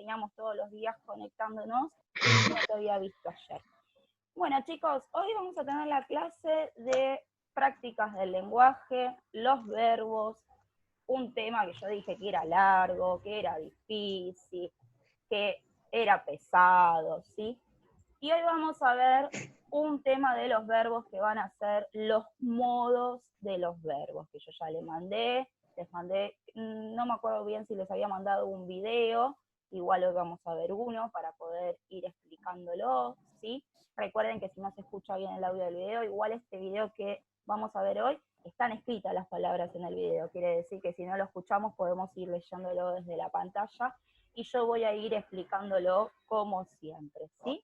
veníamos todos los días conectándonos, no te había visto ayer. Bueno, chicos, hoy vamos a tener la clase de prácticas del lenguaje, los verbos, un tema que yo dije que era largo, que era difícil, que era pesado, ¿sí? Y hoy vamos a ver un tema de los verbos que van a ser los modos de los verbos, que yo ya les mandé, no me acuerdo bien si les había mandado un video, igual hoy vamos a ver uno para poder ir explicándolo, ¿sí? Recuerden que si no se escucha bien el audio del video, igual este video que vamos a ver hoy, están escritas las palabras en el video, quiere decir que si no lo escuchamos podemos ir leyéndolo desde la pantalla, y yo voy a ir explicándolo como siempre, ¿sí?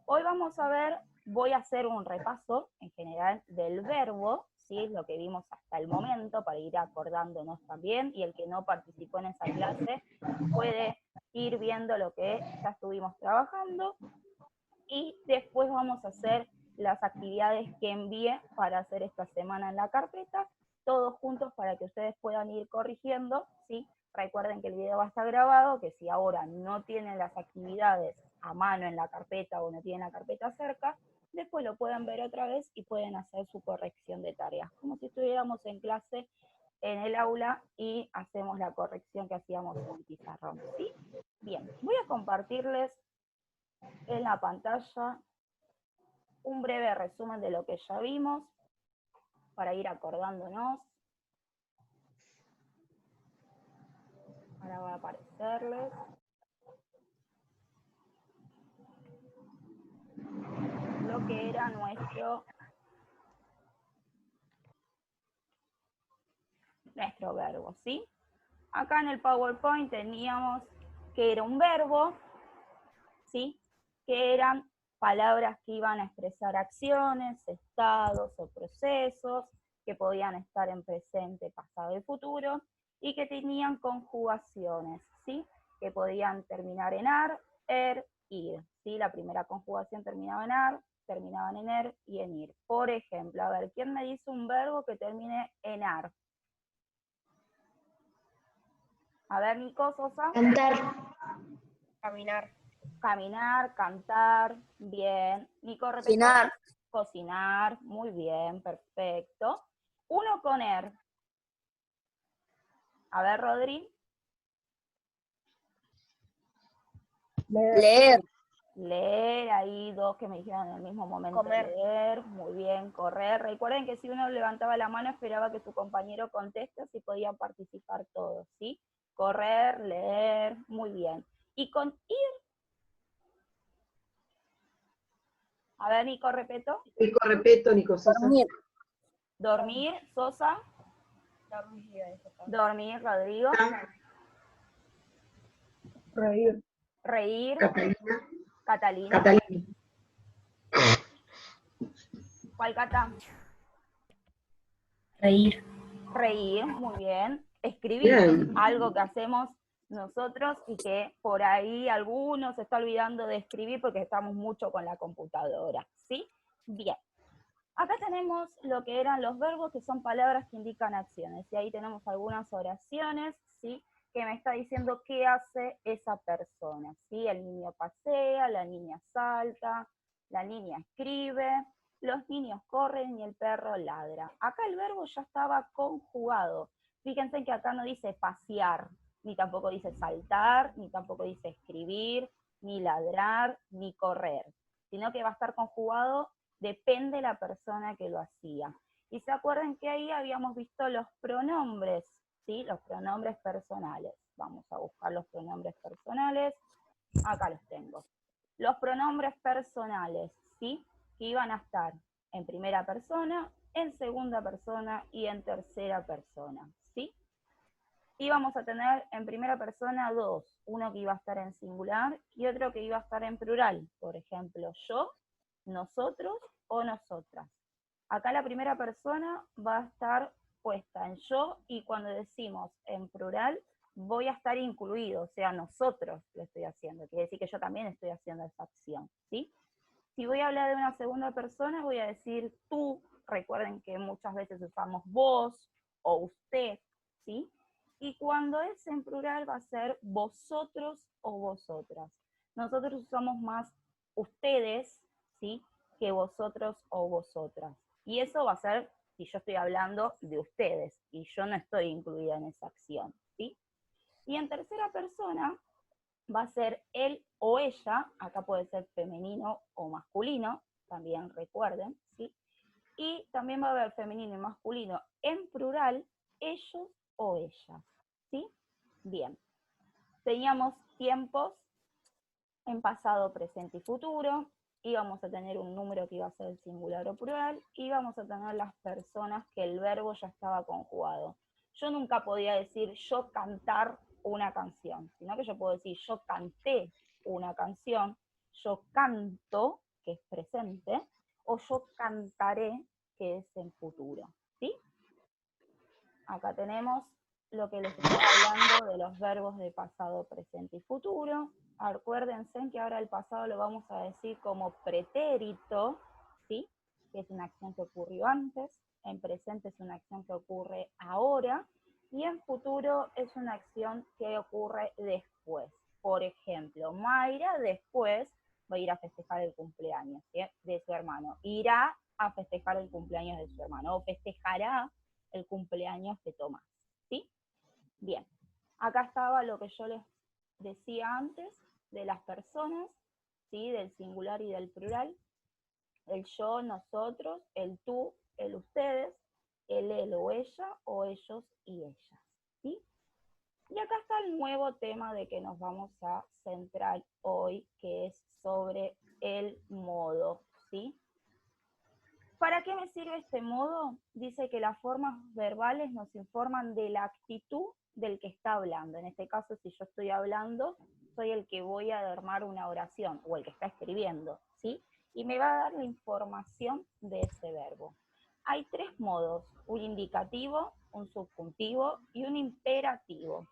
Hoy vamos a ver, voy a hacer un repaso en general del verbo, ¿sí? Lo que vimos hasta el momento, para ir acordándonos también, y el que no participó en esa clase puede ir viendo lo que ya estuvimos trabajando, y después vamos a hacer las actividades que envié para hacer esta semana en la carpeta, todos juntos para que ustedes puedan ir corrigiendo, ¿sí? Recuerden que el video va a estar grabado, que si ahora no tienen las actividades a mano en la carpeta o no tienen la carpeta cerca, después lo pueden ver otra vez y pueden hacer su corrección de tareas, como si estuviéramos en clase en el aula y hacemos la corrección que hacíamos en el pizarrón, ¿sí? Bien, voy a compartirles en la pantalla un breve resumen de lo que ya vimos, para ir acordándonos. Ahora va a aparecerles. Lo que era nuestro verbo, ¿sí? Acá en el PowerPoint teníamos que era un verbo, ¿sí? Que eran palabras que iban a expresar acciones, estados o procesos, que podían estar en presente, pasado y futuro, y que tenían conjugaciones, ¿sí? Que podían terminar en ar, ir, ¿sí? La primera conjugación terminaba en ar, terminaban en er y en ir. Por ejemplo, a ver, ¿quién me dice un verbo que termine en ar? A ver, Nico, Sosa. Cantar. Caminar. Caminar, cantar, bien. Nico, repite. Cocinar. Cocinar, muy bien, perfecto. Uno con er. A ver, Rodri. Leer. Leer, ahí dos que me dijeron en el mismo momento. Comer. Leer, muy bien, correr. Recuerden que si uno levantaba la mano esperaba que su compañero conteste, si podían participar todos, ¿sí? Correr, leer, muy bien. Y con ir. A ver, Nico, repeto. Nico, repeto, Nico Sosa. Dormir. Dormir, Sosa. Dormir, Rodrigo. Reír. Reír, Catalina. Catalina. Catalina. ¿Cuál, Cata? Reír. Reír, muy bien. Escribir, Bien. algo que hacemos nosotros y que por ahí algunos se está olvidando de escribir porque estamos mucho con la computadora, ¿sí? Bien. Acá tenemos lo que eran los verbos, que son palabras que indican acciones, y ahí tenemos algunas oraciones, ¿sí? Que me está diciendo qué hace esa persona, ¿sí? El niño pasea, la niña salta, la niña escribe, los niños corren y el perro ladra. Acá el verbo ya estaba conjugado. Fíjense que acá no dice pasear, ni tampoco dice saltar, ni tampoco dice escribir, ni ladrar, ni correr, sino que va a estar conjugado, depende de la persona que lo hacía. Y se acuerdan que ahí habíamos visto los pronombres, ¿sí? Los pronombres personales. Vamos a buscar los pronombres personales. Acá los tengo. Los pronombres personales, ¿sí? Que iban a estar en primera persona, en segunda persona y en tercera persona, ¿sí? Y vamos a tener en primera persona dos, uno que iba a estar en singular y otro que iba a estar en plural, por ejemplo, yo, nosotros o nosotras. Acá la primera persona va a estar puesta en yo, y cuando decimos en plural, voy a estar incluido, o sea, nosotros lo estoy haciendo, quiere decir que yo también estoy haciendo esa acción, ¿sí? Si voy a hablar de una segunda persona, voy a decir tú, recuerden que muchas veces usamos vos o usted, ¿sí? Y cuando es en plural va a ser vosotros o vosotras. Nosotros usamos más ustedes, ¿sí?, que vosotros o vosotras. Y eso va a ser si yo estoy hablando de ustedes y yo no estoy incluida en esa acción, ¿sí? Y en tercera persona va a ser él o ella, acá puede ser femenino o masculino, también recuerden, ¿sí? Y también va a haber femenino y masculino en plural, ellos o ellas, ¿sí? Bien. Teníamos tiempos en pasado, presente y futuro, íbamos a tener un número que iba a ser el singular o plural, íbamos a tener las personas que el verbo ya estaba conjugado. Yo nunca podía decir yo cantar una canción, sino que yo puedo decir yo canté una canción, yo canto, que es presente, o yo cantaré, que es en futuro, ¿sí? Acá tenemos lo que les estaba hablando de los verbos de pasado, presente y futuro. Acuérdense que ahora el pasado lo vamos a decir como pretérito, ¿sí?, que es una acción que ocurrió antes, en presente es una acción que ocurre ahora, y en futuro es una acción que ocurre después. Por ejemplo, Mayra después va a ir a festejar el cumpleaños, ¿sí?, de su hermano. Irá a festejar el cumpleaños de su hermano, o festejará el cumpleaños de Tomás, ¿sí? Bien, acá estaba lo que yo les decía antes de las personas, ¿sí?, del singular y del plural, el yo, nosotros, el tú, el ustedes, el él o ella, o ellos y ellas, ¿sí? Y acá está el nuevo tema de que nos vamos a centrar hoy, que es sobre el modo, ¿sí? ¿Para qué me sirve este modo? Dice que las formas verbales nos informan de la actitud del que está hablando. En este caso, si yo estoy hablando, soy el que voy a armar una oración, o el que está escribiendo, ¿sí? Y me va a dar la información de ese verbo. Hay tres modos, un indicativo, un subjuntivo y un imperativo.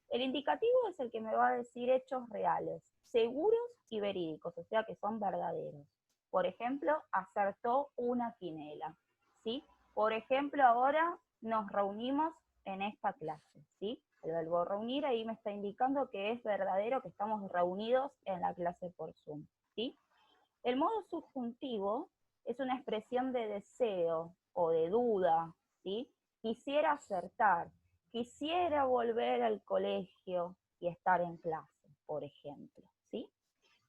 El indicativo es el que me va a decir hechos reales, seguros y verídicos, o sea que son verdaderos. Por ejemplo, acertó una quinela, ¿sí? Por ejemplo, ahora nos reunimos en esta clase, ¿sí? El verbo reunir ahí me está indicando que es verdadero que estamos reunidos en la clase por Zoom, ¿sí? El modo subjuntivo es una expresión de deseo o de duda, ¿sí? Quisiera acertar, quisiera volver al colegio y estar en clase, por ejemplo, ¿sí?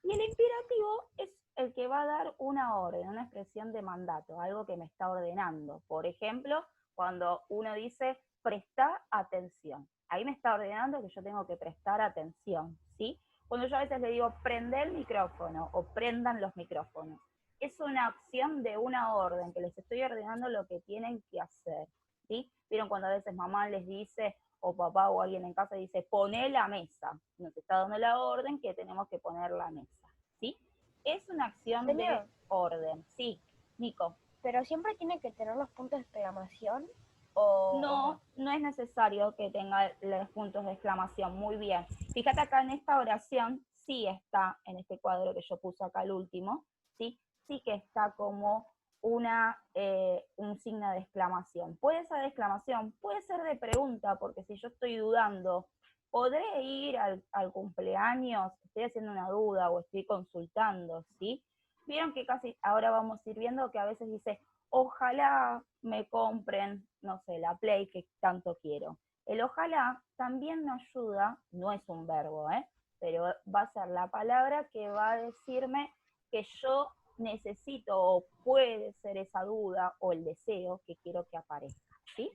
Y el imperativo es el que va a dar una orden, una expresión de mandato, algo que me está ordenando. Por ejemplo, cuando uno dice presta atención, ahí me está ordenando que yo tengo que prestar atención, ¿sí? Cuando yo a veces le digo prende el micrófono o prendan los micrófonos, es una acción de una orden, que les estoy ordenando lo que tienen que hacer, ¿sí? Vieron cuando a veces mamá les dice, o papá o alguien en casa dice, poné la mesa, nos está dando la orden que tenemos que poner la mesa, ¿sí? Es una acción de Tenía, orden, sí, Nico. pero siempre tiene que tener los puntos de exclamación o No, no. no es necesario que tenga los puntos de exclamación, muy bien. Fíjate acá en esta oración, sí está, en este cuadro que yo puse acá el último, ¿sí? Sí que está como un signo de exclamación. Puede ser de exclamación, puede ser de pregunta, porque si yo estoy dudando, ¿podré ir al cumpleaños? Estoy haciendo una duda o estoy consultando, ¿sí? Vieron que casi ahora vamos a ir viendo que a veces dice, ojalá me compren, no sé, la Play que tanto quiero. El ojalá también me ayuda, no es un verbo, pero va a ser la palabra que va a decirme que yo necesito o puede ser esa duda o el deseo que quiero que aparezca, ¿sí?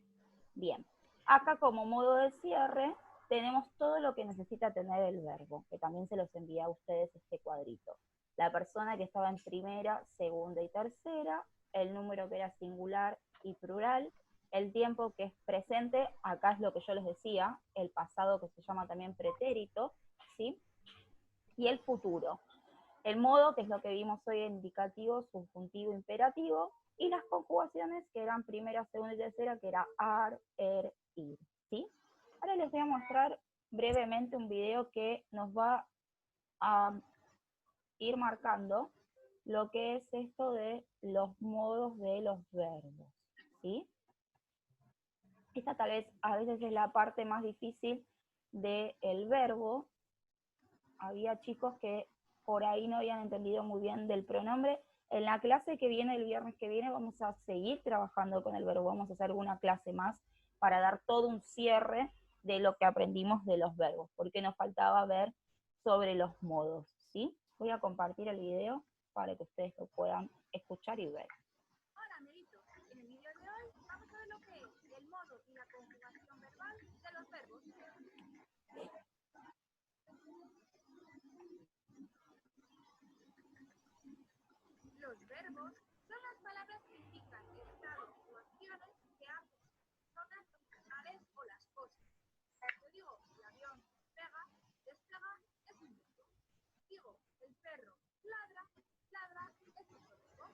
Bien, acá como modo de cierre tenemos todo lo que necesita tener el verbo, que también se los envía a ustedes este cuadrito. La persona que estaba en primera, segunda y tercera, el número que era singular y plural, el tiempo que es presente, acá es lo que yo les decía, el pasado que se llama también pretérito, ¿sí? Y el futuro. El modo, que es lo que vimos hoy, indicativo, subjuntivo, imperativo, y las conjugaciones que eran primera, segunda y tercera, que era ar, er, ir, ¿sí? Ahora les voy a mostrar brevemente un video que nos va a ir marcando lo que es esto de los modos de los verbos, ¿sí? Esta tal vez a veces es la parte más difícil del verbo. Había chicos que por ahí no habían entendido muy bien del pronombre. En la clase que viene, el viernes que viene, vamos a seguir trabajando con el verbo. Vamos a hacer alguna clase más para dar todo un cierre de lo que aprendimos de los verbos, porque nos faltaba ver sobre los modos, ¿sí? Voy a compartir el video para que ustedes lo puedan escuchar y ver. Hola, amiguitos. En el video de hoy vamos a ver lo que es el modo y la conjugación verbal de los verbos. Los verbos son las palabras que indican estados o acciones que hacen personas, animales o las cosas. Yo digo, el avión despega es un verbo. Digo, el perro ladra es otro verbo.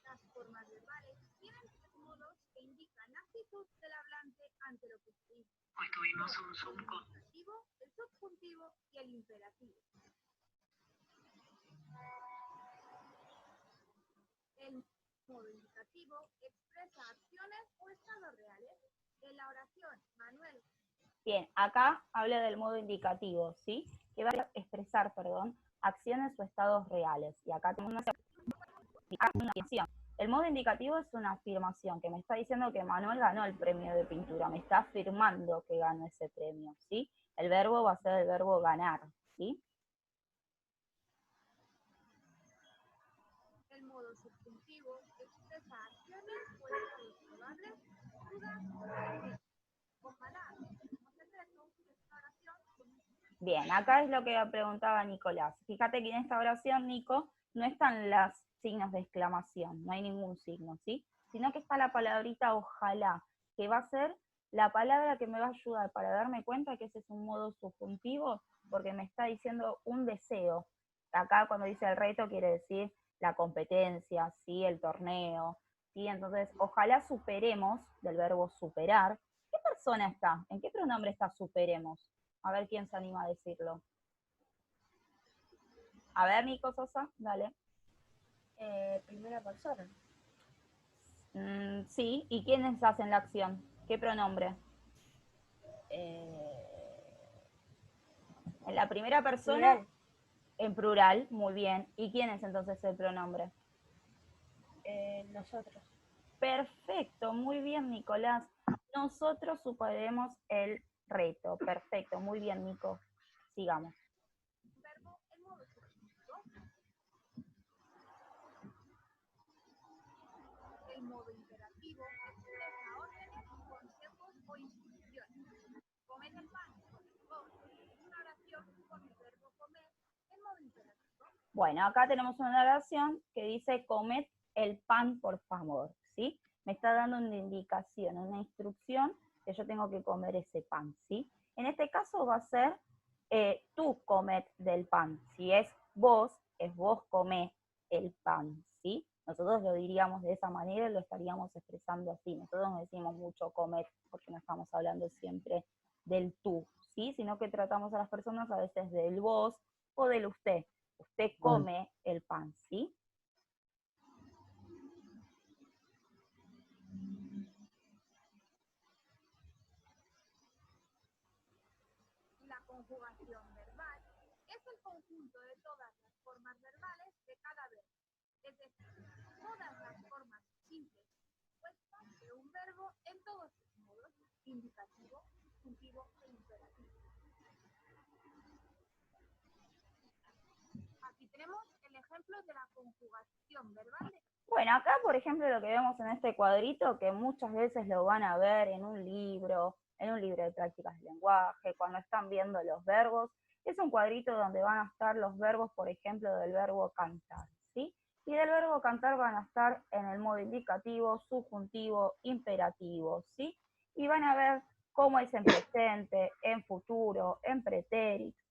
Las formas verbales tienen tres modos que indican la actitud del hablante ante lo que se dice. Hoy tuvimos un Zoom con El indicativo, el subjuntivo y el imperativo. El modo indicativo expresa acciones o estados reales. En la oración, Manuel. Bien, acá habla del modo indicativo, ¿sí? Que va a expresar, acciones o estados reales. Y acá tenemos una afirmación. El modo indicativo es una afirmación que me está diciendo que Manuel ganó el premio de pintura, me está afirmando que ganó ese premio, ¿sí? El verbo va a ser el verbo ganar, ¿sí? El modo subjuntivo expresa acciones o estados probables, dudas, ojalá podamos entender esta oración con un... Bien, acá es lo que preguntaba Nicolás. Fíjate que en esta oración, Nico, no están los signos de exclamación, no hay ningún signo, ¿sí? Sino que está la palabrita ojalá, que va a ser la palabra que me va a ayudar para darme cuenta que ese es un modo subjuntivo, porque me está diciendo un deseo. Acá cuando dice el reto quiere decir la competencia, ¿sí? El torneo, ¿sí? Entonces, ojalá superemos, del verbo superar. ¿Qué persona está? ¿En qué pronombre está superemos? A ver quién se anima a decirlo. A ver, Nico Sosa, dale. Primera persona. Sí, ¿y quiénes hacen la acción? ¿Qué pronombre? En la primera persona, Plural. en plural, muy bien. ¿Y quién es entonces el pronombre? Nosotros. Perfecto, muy bien, Nicolás. Nosotros superemos el reto. Perfecto, muy bien, Nico. Sigamos. Verbo en modo subjuntivo. El modo imperativo expresa órdenes, consejos o instrucciones. Comed el pan con el favor. Es una oración con el verbo comer en modo imperativo. Bueno, acá tenemos una oración que dice comed el pan, por favor, ¿sí? Me está dando una indicación, una instrucción que yo tengo que comer ese pan, ¿sí? En este caso va a ser tú comed del pan. Si es vos comé el pan, ¿sí? Nosotros lo diríamos de esa manera y lo estaríamos expresando así. Nosotros no decimos mucho comer porque no estamos hablando siempre del tú, ¿sí? Sino que tratamos a las personas a veces del vos o del usted. Usted come el pan, ¿sí? La conjugación verbal es el conjunto de todas las formas verbales de cada verbo, es decir, todas las formas simples compuestas de un verbo en todos sus modos, indicativo, subjuntivo e imperativo. Aquí tenemos el ejemplo de la conjugación verbal. Bueno, acá, por ejemplo, lo que vemos en este cuadrito, que muchas veces lo van a ver en un libro de prácticas de lenguaje, cuando están viendo los verbos, es un cuadrito donde van a estar los verbos, por ejemplo, del verbo cantar, ¿sí? Y del verbo cantar van a estar en el modo indicativo, subjuntivo, imperativo, ¿sí? Y van a ver cómo es en presente, en futuro, en pretérito,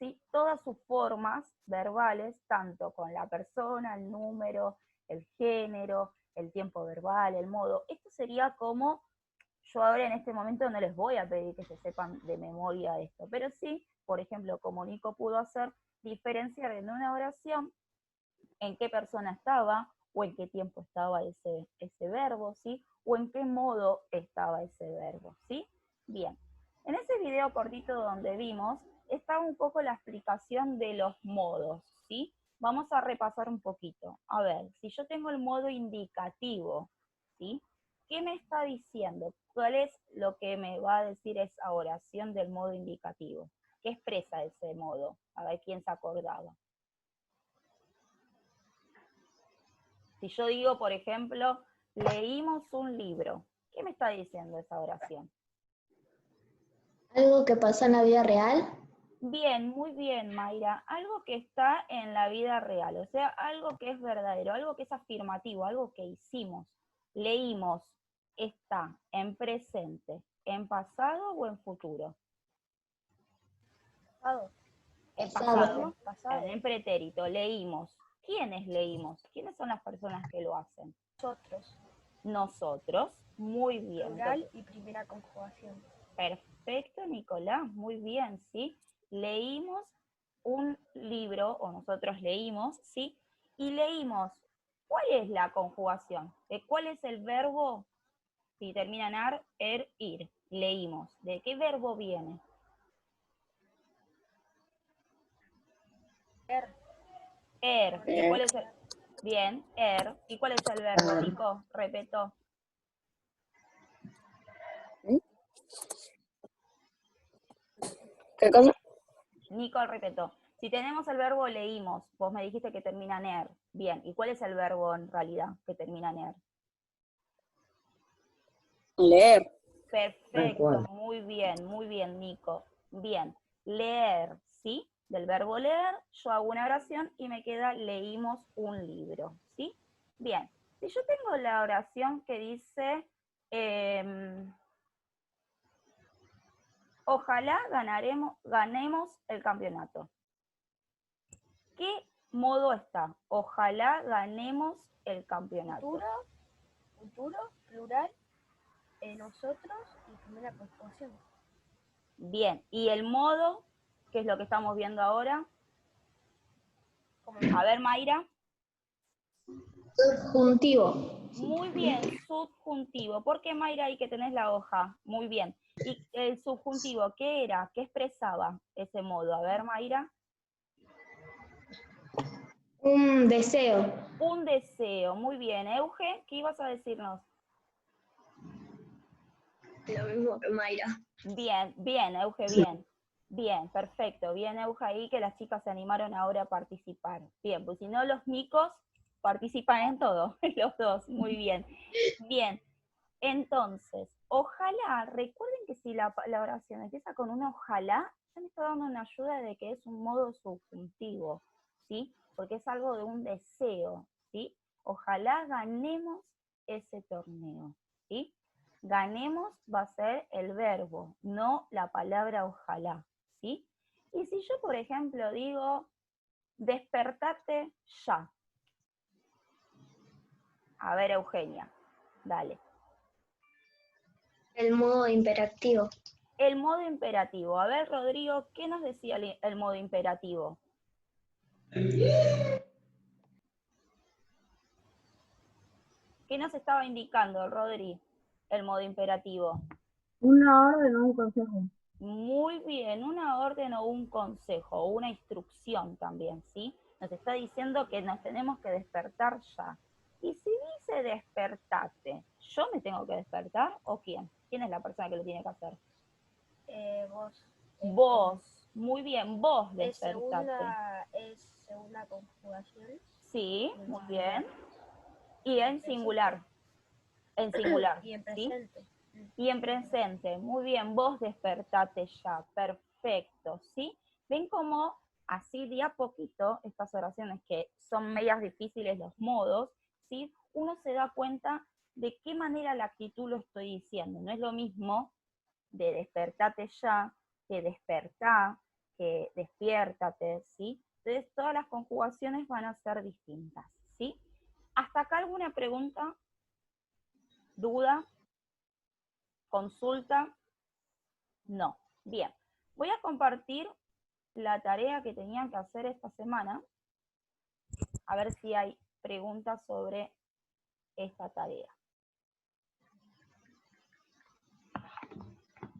¿sí? Todas sus formas verbales, tanto con la persona, el número, el género, el tiempo verbal, el modo. Esto sería como, yo ahora en este momento no les voy a pedir que se sepan de memoria esto, pero sí, por ejemplo, como Nico pudo hacer, diferenciar en una oración en qué persona estaba, o en qué tiempo estaba ese verbo, ¿sí? O en qué modo estaba ese verbo, ¿sí? Bien, en ese video cortito donde vimos, está un poco la explicación de los modos, ¿sí? Vamos a repasar un poquito. A ver, si yo tengo el modo indicativo, ¿sí? ¿Qué me está diciendo? ¿Cuál es lo que me va a decir esa oración del modo indicativo? ¿Qué expresa ese modo? A ver quién se acordaba. Si yo digo, por ejemplo, leímos un libro, ¿qué me está diciendo esa oración? ¿Algo que pasa en la vida real? Bien, muy bien, Mayra. Algo que está en la vida real, o sea, algo que es verdadero, algo que es afirmativo, algo que hicimos. Leímos, está en presente, en pasado o en futuro. Pasado. En Pasado. pasado. En pretérito, leímos. ¿Quiénes leímos? ¿Quiénes son las personas que lo hacen? Nosotros. Nosotros. Muy bien. Plural y primera conjugación. Perfecto, Nicolás, muy bien, ¿sí? Leímos un libro, o nosotros leímos, ¿sí? Y leímos, ¿cuál es la conjugación? ¿Cuál es el verbo? Si termina en ar, ir. Leímos. ¿De qué verbo viene? ¿Y cuál es el? Bien, ¿Y cuál es el verbo, Nico? Repetó. ¿Qué cosa? Nico repetó. Si tenemos el verbo leímos, vos me dijiste que termina en er. Bien, ¿y cuál es el verbo en realidad que termina en er? Leer. Perfecto, muy bien, Nico. Bien, leer, ¿sí? Del verbo leer, yo hago una oración y me queda leímos un libro, ¿sí? Bien, si yo tengo la oración que dice, ojalá ganemos el campeonato. ¿Qué modo está? Ojalá ganemos el campeonato. Futuro, plural, nosotros y primera conjugación. Bien, ¿y el modo? ¿Qué es lo que estamos viendo ahora? A ver, Mayra. Subjuntivo. Muy bien, subjuntivo. ¿Por qué, Mayra, ahí que tenés la hoja? Muy bien. ¿Y el subjuntivo qué era? ¿Qué expresaba ese modo? A ver, Mayra. Un deseo. Un deseo. Muy bien. Euge, ¿qué ibas a decirnos? Lo mismo que Mayra. Bien, bien, Euge, bien. Bien, perfecto. Bien, Euge, ahí que las chicas se animaron ahora a participar. Bien, pues si no, los micos participan en todo, los dos. Muy bien. Bien. Entonces, ojalá, recuerden que si la oración empieza con un ojalá, ya me está dando una ayuda de que es un modo subjuntivo, ¿sí? Porque es algo de un deseo, ¿sí? Ojalá ganemos ese torneo, ¿sí? Ganemos va a ser el verbo, no la palabra ojalá, ¿sí? Y si yo, por ejemplo, digo, despertate ya. A ver, Eugenia, dale. El modo imperativo. El modo imperativo. A ver, Rodrigo, ¿qué nos decía el modo imperativo? ¿Qué nos estaba indicando, Rodri, el modo imperativo? Una orden o un consejo. Muy bien, una orden o un consejo, o una instrucción también, ¿sí? Nos está diciendo que nos tenemos que despertar ya. Y si dice despertate, ¿yo me tengo que despertar o quién? ¿Quién es la persona que lo tiene que hacer? Vos. Vos, muy bien, vos despertate. Es segunda conjugación. Sí, muy bien. Y en singular. En singular. Y en ¿sí? presente. Y en presente. Muy bien, vos despertate ya. Perfecto, ¿sí? Ven cómo así de a poquito, estas oraciones que son medias difíciles los modos, ¿sí? Uno se da cuenta de qué manera la actitud lo estoy diciendo. No es lo mismo de despertate ya, que despertá, que despiértate, ¿sí? Entonces todas las conjugaciones van a ser distintas, ¿sí? ¿Hasta acá alguna pregunta? ¿Duda? ¿Consulta? No. Bien. Voy a compartir la tarea que tenían que hacer esta semana. A ver si hay preguntas sobre esta tarea.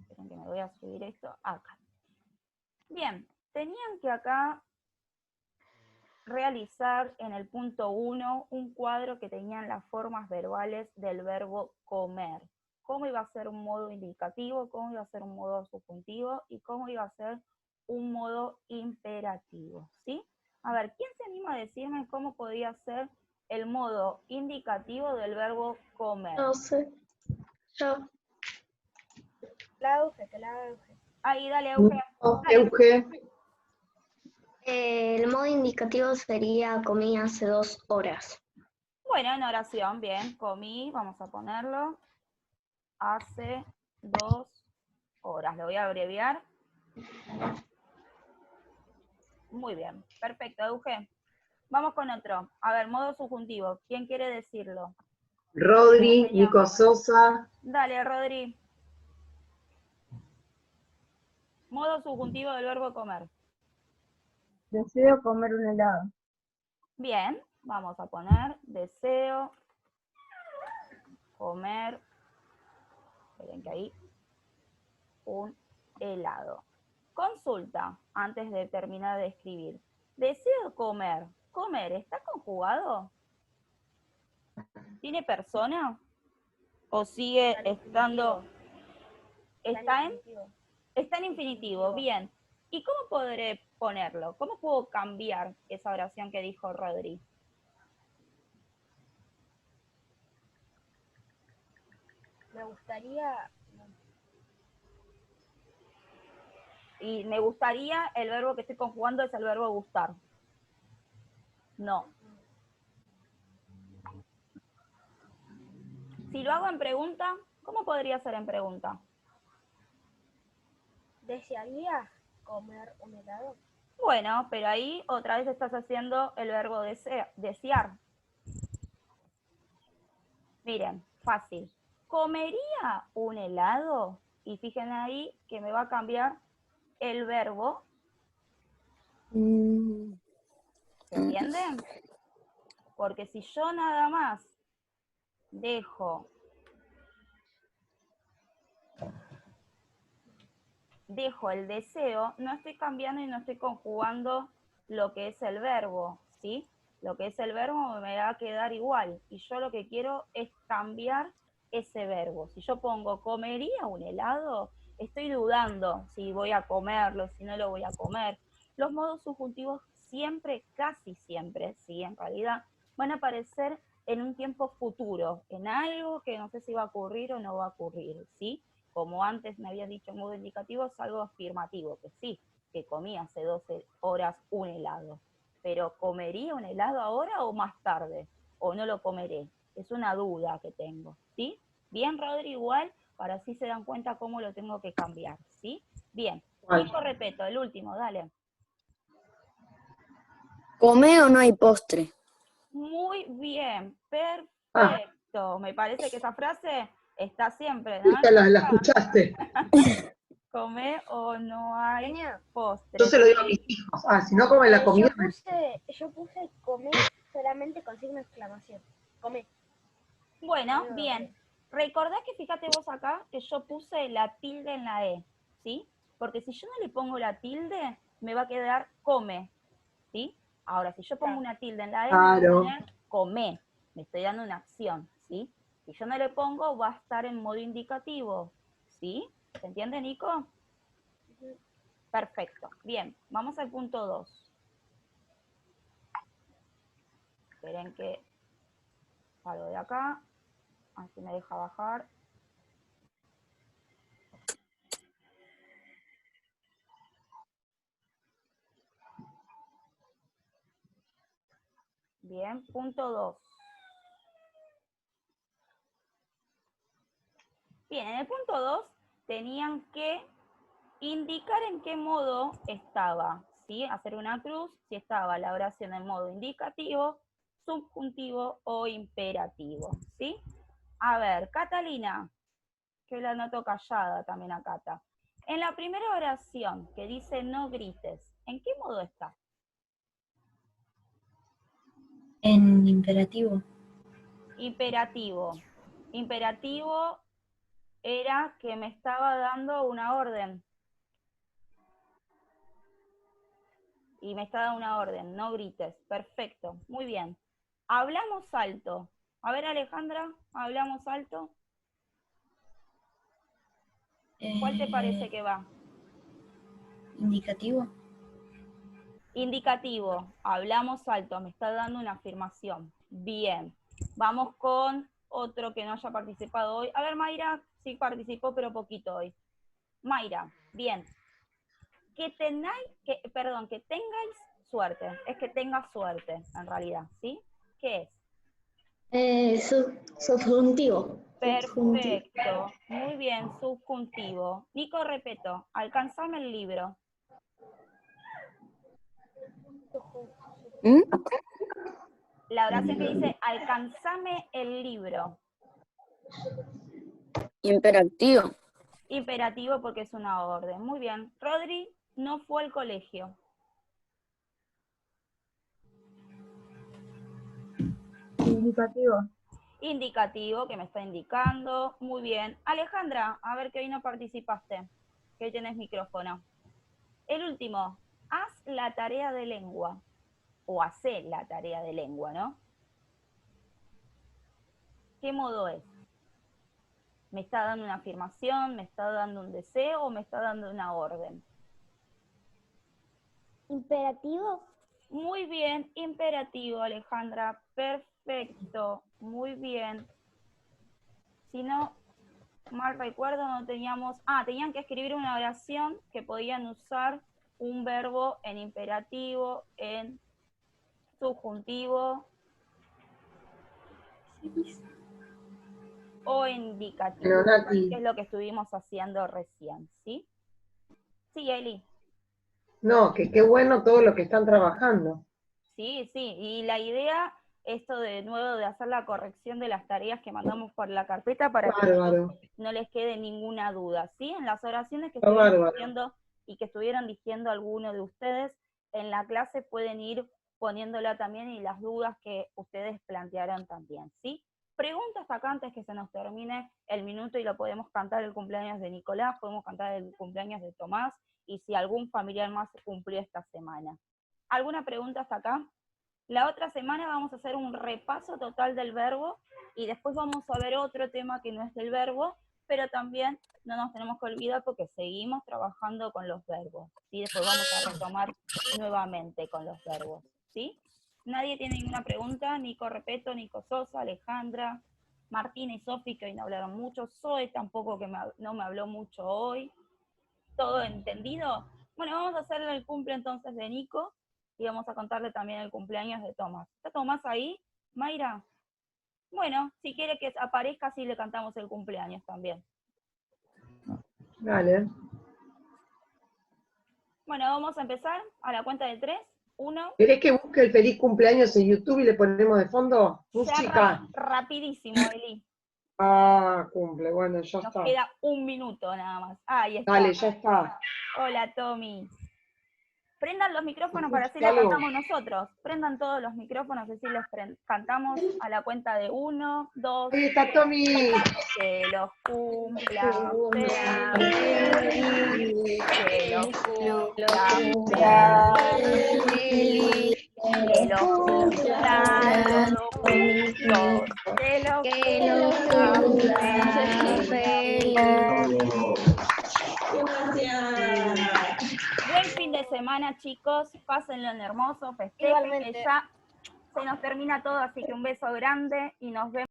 Esperen que me voy a subir esto acá. Bien, tenían que acá realizar en el punto 1 un cuadro que tenían las formas verbales del verbo comer. Cómo iba a ser un modo indicativo, cómo iba a ser un modo subjuntivo y cómo iba a ser un modo imperativo, ¿sí? A ver, ¿quién se anima a decirme cómo podía ser el modo indicativo del verbo comer? No sé. Yo. La Euge, que la Euge. Ahí, dale, Euge. No, Dale. Euge. El modo indicativo sería comí hace 2 horas. Bueno, en oración, bien, comí, vamos a ponerlo, hace 2 horas. Lo voy a abreviar. Muy bien, perfecto, Euge. Vamos con otro. A ver, modo subjuntivo. ¿Quién quiere decirlo? Rodri, Nico Sosa. Dale, Rodri. Modo subjuntivo del verbo comer. Deseo comer un helado. Bien, vamos a poner deseo comer, esperen que ahí, un helado. Consulta, antes de terminar de escribir. Deseo comer. ¿Comer está conjugado? ¿Tiene persona? ¿O sigue estando? ¿Está en infinitivo? Bien. ¿Y cómo podré ponerlo? ¿Cómo puedo cambiar esa oración que dijo Rodri? Me gustaría... Y me gustaría, el verbo que estoy conjugando es el verbo gustar. No. Si lo hago en pregunta, ¿cómo podría ser en pregunta? ¿Desearías comer un helado? Bueno, pero ahí otra vez estás haciendo el verbo desear. Miren, fácil. ¿Comería un helado? Y fíjense ahí que me va a cambiar el verbo. ¿Se entienden? Porque si yo nada más dejo el deseo, no estoy cambiando y no estoy conjugando lo que es el verbo, ¿sí? Lo que es el verbo me va a quedar igual. Y yo lo que quiero es cambiar ese verbo. Si yo pongo comería un helado, estoy dudando si voy a comerlo, si no lo voy a comer. Los modos subjuntivos siempre, casi siempre, sí, en realidad, van a aparecer en un tiempo futuro, en algo que no sé si va a ocurrir o no va a ocurrir, ¿sí? Como antes me había dicho en modo indicativo, es algo afirmativo, que sí, que comí hace 12 horas un helado. Pero ¿comería un helado ahora o más tarde? ¿O no lo comeré? Es una duda que tengo, ¿sí? Bien, Rodri, igual, para así se dan cuenta cómo lo tengo que cambiar, ¿sí? Bien. Nico, repeto, el último, dale. ¿Come o no hay postre? Muy bien, perfecto. Me parece que esa frase está siempre, ¿no? La escuchaste. ¿Come o no hay postre? Yo se lo digo a mis hijos. Si no comen la comida. Yo puse comer solamente con signo de exclamación. Comer. Bueno, bien. Recordá que fíjate vos acá que yo puse la tilde en la E, ¿sí? Porque si yo no le pongo la tilde, me va a quedar come, ¿sí? Ahora, si yo pongo una tilde en la E, me va a poner come. Me estoy dando una acción, ¿sí? Si yo no le pongo, va a estar en modo indicativo, ¿sí? ¿Se entiende, Nico? Perfecto. Bien, vamos al punto 2. Esperen que salgo de acá. Así me deja bajar. Bien, punto 2. Bien, en el punto 2 tenían que indicar en qué modo estaba, ¿sí? Hacer una cruz si estaba la oración en modo indicativo, subjuntivo o imperativo, ¿sí? A ver, Catalina, que la noto callada también a Cata. En la primera oración que dice no grites, ¿en qué modo está? En imperativo. Imperativo. Imperativo era que me estaba dando una orden. Y me está dando una orden, no grites. Perfecto, muy bien. Hablamos alto. A ver, Alejandra, hablamos alto. ¿Cuál te parece que va? Indicativo. Indicativo, hablamos alto, me está dando una afirmación. Bien, vamos con otro que no haya participado hoy. A ver, Mayra, sí participó, pero poquito hoy. Mayra, bien. Que tengáis suerte. Es que tengas suerte, en realidad, ¿sí? ¿Qué es? Subjuntivo. Perfecto, muy bien, subjuntivo. Nico, repeto, alcanzame el libro. ¿Mm? La oración que dice, alcanzame el libro. Imperativo. Imperativo porque es una orden. Muy bien. Rodri no fue al colegio. Indicativo. Indicativo, que me está indicando. Muy bien. Alejandra, a ver que hoy no participaste, que hoy tenés micrófono. El último, haz la tarea de lengua. O hacé la tarea de lengua, ¿no? ¿Qué modo es? ¿Me está dando una afirmación? ¿Me está dando un deseo? ¿O me está dando una orden? Imperativo. Muy bien, imperativo, Alejandra. Perfecto, muy bien. Si no mal recuerdo, no teníamos... tenían que escribir una oración que podían usar un verbo en imperativo, en subjuntivo o en indicativo, Pero, Nati, que es lo que estuvimos haciendo recién, ¿sí? Sí, Eli. no, que qué bueno todo lo que están trabajando. Sí, sí, y la idea, esto de nuevo de hacer la corrección de las tareas que mandamos por la carpeta para que Bárbaro. no les quede ninguna duda, ¿sí? En las oraciones que Está estuvieron bárbaro. diciendo y que estuvieron diciendo alguno de ustedes, en la clase pueden ir poniéndola también y las dudas que ustedes plantearon también, ¿sí? Preguntas acá antes que se nos termine el minuto y lo podemos cantar el cumpleaños de Nicolás, podemos cantar el cumpleaños de Tomás y si algún familiar más cumplió esta semana. ¿Alguna pregunta hasta acá? La otra semana vamos a hacer un repaso total del verbo y después vamos a ver otro tema que no es del verbo, pero también no nos tenemos que olvidar porque seguimos trabajando con los verbos, ¿sí? Después vamos a retomar nuevamente con los verbos, ¿sí? ¿Nadie tiene ninguna pregunta? Nico Repeto, Nico Sosa, Alejandra, Martina y Sofi, que hoy no hablaron mucho, Zoe tampoco, que no me habló mucho hoy. ¿Todo entendido? Bueno, vamos a hacerle el cumple entonces de Nico y vamos a contarle también el cumpleaños de Tomás. ¿Está Tomás ahí, Mayra? Bueno, si quiere que aparezca, así le cantamos el cumpleaños también. Dale. Bueno, vamos a empezar a la cuenta de 3. 1. ¿Querés que busque el feliz cumpleaños en YouTube y le ponemos de fondo? Música. Rapidísimo, Eli. Cumple, bueno, ya Nos está. queda un minuto nada más. Ahí está. Dale, ya está. Hola, Tommy. Prendan los micrófonos para así les Escuchalo. cantamos nosotros. Prendan todos los micrófonos así les cantamos a la cuenta de 1, 2, Ahí está Tommy. que los cumpla feliz, que los cumpla feliz, que los cumpla todos juntos, que los cumpla feliz. Buen fin de semana, chicos. Pásenlo en hermoso, festejen, que ya se nos termina todo, así que un beso grande y nos vemos.